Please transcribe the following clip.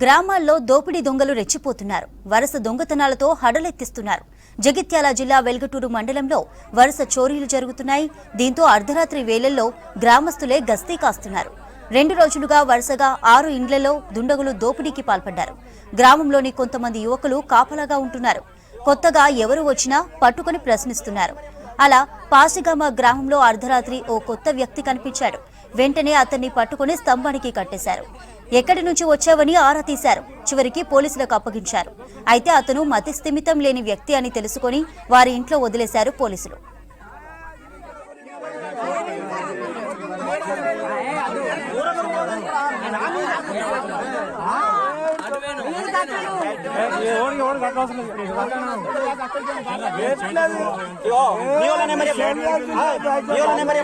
గ్రామాల్లో దోపిడీ దొంగలు రెచ్చిపోతున్నారు. వరుస దొంగతనాలతో హడలెత్తిస్తున్నారు. జగిత్యాల జిల్లా వెల్గటూరు మండలంలో వరుస చోరీలు జరుగుతున్నాయి. దీంతో అర్ధరాత్రి వేళల్లో గ్రామస్తులే గస్తీ కాస్తున్నారు. 2 రోజులుగా వరుసగా 6 ఇండ్లలో దుండగులు దోపిడీకి పాల్పడ్డారు. గ్రామంలోని కొంతమంది యువకులు కాపలాగా ఉంటున్నారు. కొత్తగా ఎవరు వచ్చినా పట్టుకుని ప్రశ్నిస్తున్నారు. అలా పాసిగామ గ్రామంలో అర్ధరాత్రి ఓ కొత్త వ్యక్తి కనిపించాడు. వెంటనే అతన్ని పట్టుకుని స్తంభానికి కట్టేశారు. ఎక్కడి నుంచి వచ్చావని ఆరా తీశారు. చివరికి పోలీసులకు అప్పగించారు. అయితే అతను మతి స్థిమితం లేని వ్యక్తి అని తెలుసుకుని వారి ఇంట్లో వదిలేశారు పోలీసులు. నెంబర్